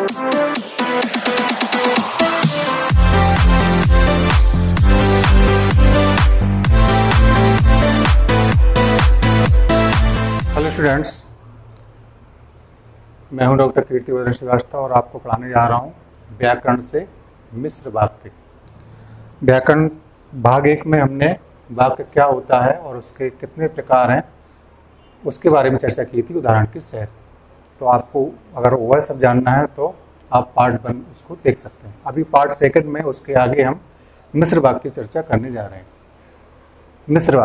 Hello students, मैं हूं doctor Kirtivardhan Srivastava और आपको पढ़ाने जा रहा हूं व्याकरण से मिश्र वाक्य। व्याकरण भाग 1 में हमने वाक्य क्या होता है और उसके कितने प्रकार हैं उसके बारे में चर्चा की थी उदाहरण के सहित। तो आपको अगर वह सब जानना है तो आप पार्ट 1 उसको देख सकते हैं। अभी पार्ट 2 में उसके आगे हम मिश्र वाक्य की चर्चा करने जा रहे हैं। मिश्र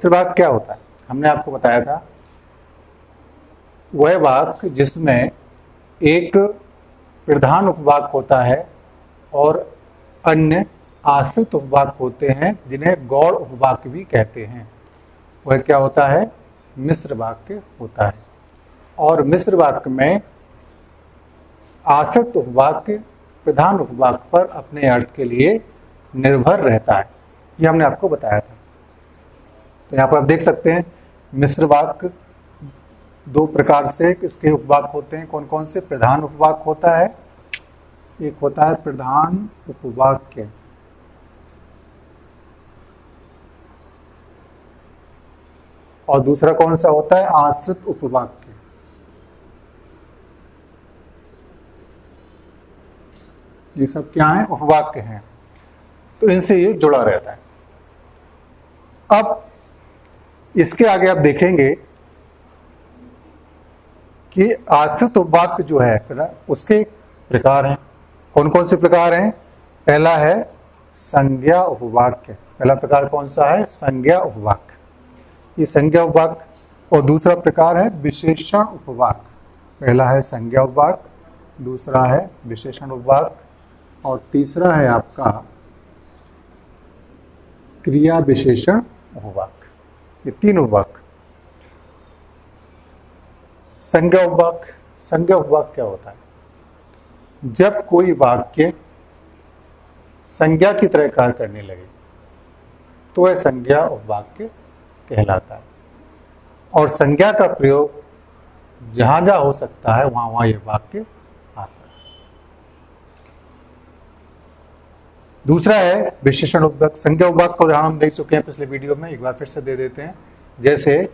वाक्य क्या होता है? हमने आपको बताया था वह वाक्य जिसमें एक प्रधान उपवाक्य होता है और अन्य आश्रित उपवाक्य होते हैं जिन्हें गौड़ उपवाक्य भी कहते हैं। वह क्या होता है? मिश्र वाक्य होता है। और मिश्र वाक्य में आश्रित उपवाक्य प्रधान उपवाक्य पर अपने अर्थ के लिए निर्भर रहता है। यह हमने आपको बताया था। तो यहाँ पर आप देख सकते हैं मिश्र वाक्य 2 प्रकार से इसके उपवाक्य होते हैं। कौन कौन से? प्रधान उपवाक्य होता है, एक होता है प्रधान उपवाक्य, और दूसरा कौन सा होता है? आश्रित उपवाक्य। ये सब क्या है? उपवाक्य हैं। तो इनसे ये जुड़ा रहता है। अब इसके आगे आप देखेंगे कि आश्रित उपवाक्य जो है उसके प्रकार हैं। कौन कौन से प्रकार हैं? पहला है संज्ञा उपवाक्य। पहला प्रकार कौन सा है? संज्ञा उपवाक्य। ये संज्ञा उपवाक्य। और दूसरा प्रकार है विशेषण उपवाक्य। पहला है संज्ञा उपवाक्य, दूसरा है विशेषण उपवाक्य, और तीसरा है आपका क्रिया विशेषण उपवाक्य। ये 3 उपवाक्य। संज्ञा उपवाक्य। संज्ञा उपवाक्य क्या होता है? जब कोई वाक्य संज्ञा की तरह कार्य करने लगे तो वह संज्ञा उपवाक्य कहलाता है। और संज्ञा का प्रयोग जहां जहां हो सकता है वहां वहां यह वाक्य आता है। दूसरा है विशेषण उपवाक्य। संज्ञा उपवाक्य को उदाहरण हम देख चुके हैं पिछले वीडियो में, एक बार फिर से दे देते हैं। जैसे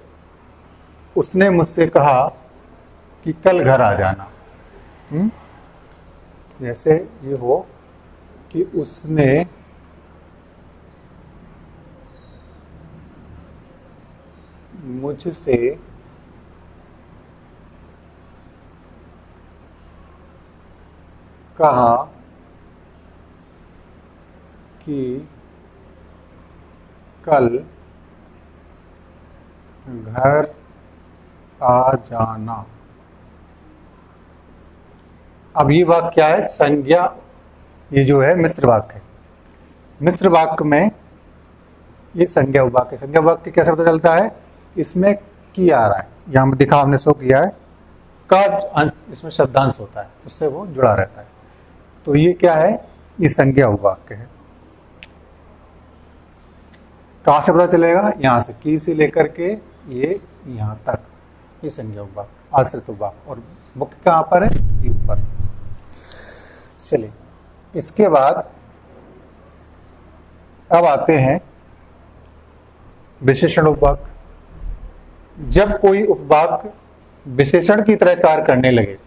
उसने मुझसे कहा कि कल घर आ जाना। जैसे ये हो कि उसने मुझसे कहा कि कल घर आ जाना। अब ये वाक्य क्या है? संज्ञा। ये जो है मिश्र वाक्य है। मिश्र वाक्य में ये संज्ञा वाक्य। संज्ञा वाक्य कैसे पता चलता है? इसमें की आ रहा है, यहाँ में दिखा हमने शो किया है, का इसमें शब्दांश होता है, उससे वो जुड़ा रहता है। तो ये क्या है? ये संज्ञा वाक्य है। कहाँ से पता चलेगा? यहाँ से, की से लेकर के ये यहाँ तक, ये संज्ञा वाक्य, आश्रित वाक्य। और मुख्य कहाँ पर है? ये ऊपर। चलिए, इसके बाद अब आते हैं विशेषण उपवाक्य। जब कोई उपवाक्य विशेषण की तरह कार्य करने लगे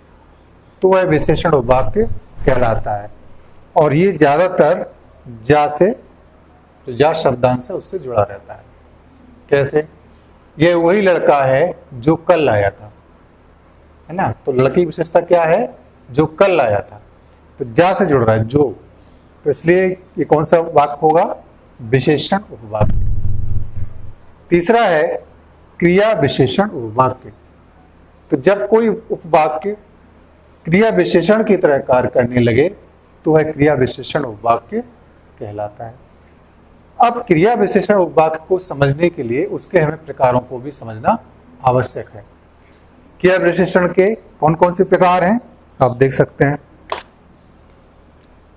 तो वह विशेषण उपवाक्य कहलाता है। और ये ज्यादातर जा से, तो जा शब्दांश से उससे जुड़ा रहता है। कैसे? ये वही लड़का है जो कल आया था, है ना? तो लड़के की विशेषता क्या है? जो कल आया था। तो जा से जुड़ रहा है, जो। तो इसलिए ये कौन सा वाक्य होगा? विशेषण उपवाक्य। तीसरा है क्रिया विशेषण उपवाक्य। तो जब कोई उपवाक्य क्रिया विशेषण की तरह कार्य करने लगे तो वह क्रिया विशेषण उपवाक्य कहलाता है। अब क्रिया विशेषण उपवाक्य को समझने के लिए उसके हमें प्रकारों को भी समझना आवश्यक है। क्रिया विशेषण के कौन कौन से प्रकार हैं आप देख सकते हैं।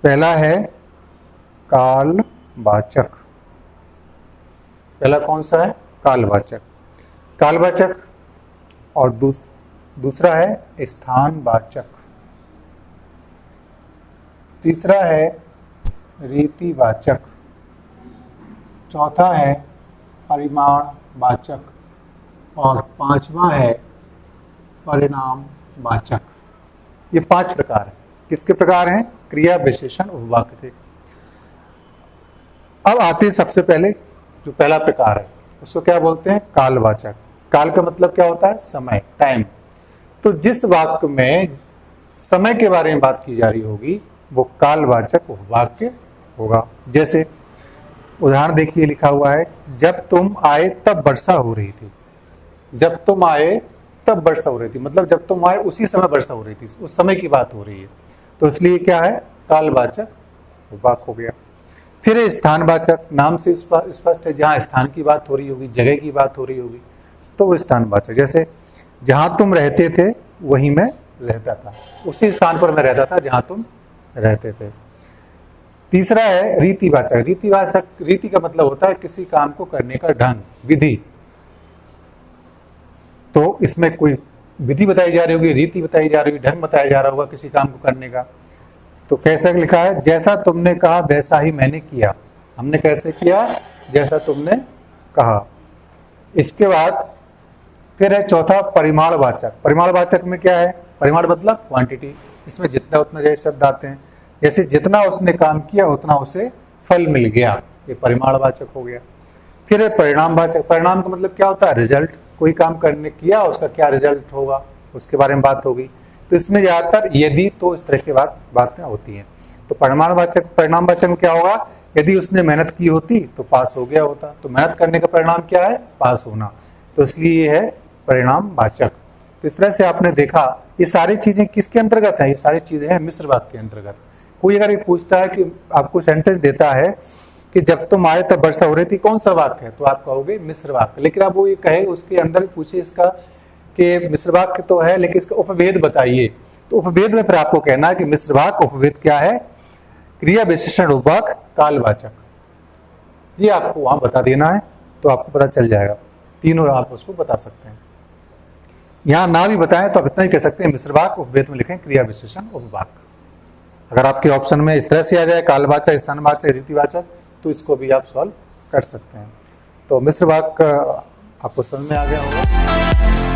पहला है कालवाचक। पहला कौन सा है? कालवाचक। कालवाचक। और दूसरा है स्थानवाचक। तीसरा है रीतिवाचक, चौथा है परिमाणवाचक और पांचवा है परिणामवाचक। ये 5 प्रकार हैं। किसके प्रकार हैं? क्रिया विशेषण उपवाक के। अब आते हैं सबसे पहले जो पहला प्रकार है उसको क्या बोलते हैं? कालवाचक। काल का मतलब क्या होता है? समय, टाइम। तो जिस वाक्य में समय के बारे में बात की जा रही होगी वो कालवाचक वाक्य होगा। जैसे उदाहरण देखिए, लिखा हुआ है जब तुम आए तब वर्षा हो रही थी। जब तुम आए तब वर्षा हो रही थी, मतलब जब तुम आए उसी समय वर्षा हो रही थी, उस समय की बात हो रही है। तो इसलिए क्या है? कालवाचक वाक्य हो गया। फिर है स्थानवाचक। नाम से स्पष्ट है, जहाँ स्थान की बात हो रही होगी, जगह की बात हो रही होगी तो वो स्थानवाचक। जैसे जहाँ तुम रहते थे वहीं मैं रहता था, उसी स्थान पर मैं रहता था जहाँ तुम रहते थे। तीसरा है रीतिवाचक। रीतिवाचक, रीति का मतलब होता है किसी काम को करने का ढंग, विधि। तो इसमें कोई विधि बताई जा रही होगी, रीति बताई जा रही होगी, ढंग बताया जा रहा होगा किसी काम को करने का। तो कैसे लिखा है? जैसा तुमने कहा वैसा ही मैंने किया। हमने कैसे किया? जैसा तुमने कहा। इसके बाद फिर है चौथा परिमाणवाचक। परिमाणवाचक में क्या है? परिमाण मतलब क्वांटिटी। इसमें जितना उतना जैसे शब्द आते हैं, जैसे जितना उसने काम किया उतना उसे फल मिल गया, ये परिमाणवाचक हो गया। फिर है परिणामवाचक। परिणाम का मतलब क्या होता है? रिजल्ट। कोई काम करने किया उसका क्या रिजल्ट होगा उसके बारे में बात होगी। तो इसमें ज्यादातर यदि तो इस तरह की बातें होती हैं। तो परिणामवाचक में क्या होगा? यदि उसने मेहनत की होती तो पास हो गया होता। तो मेहनत करने का परिणाम क्या है? पास होना। तो इसलिए ये है परिणामवाचक। तो इस तरह से आपने देखा ये सारी चीजें किसके अंतर्गत है? ये सारी चीजें हैं मिश्र वाक्य के अंतर्गत। कोई अगर ये पूछता है कि आपको सेंटेंस देता है कि जब तुम आए तब वर्षा हो रही थी, कौन सा वाक्य है? तो आप कहोगे मिश्र वाक्य। लेकिन आप वो ये कहे उसके अंदर पूछे इसका कि मिश्र वाक्य तो है लेकिन इसका उपभेद बताइए, तो उपभेद में फिर आपको कहना है कि मिश्र वाक्य उपभेद क्या है? क्रिया विशेषण उपवाक कालवाचक। ये आपको वहां बता देना है तो आपको पता चल जाएगा। तीनों आप उसको बता सकते हैं। यहाँ ना भी बताएं तो आप इतना ही कह सकते हैं मिश्र वाक्य, उपभेद में लिखें क्रिया विशेषण उपवाक। अगर आपके ऑप्शन में इस तरह से आ जाए कालवाचक, स्थानवाचक, रीतिवाचक, तो इसको भी आप सॉल्व कर सकते हैं। तो मिश्र वाक्य आपको समझ में आ गया होगा।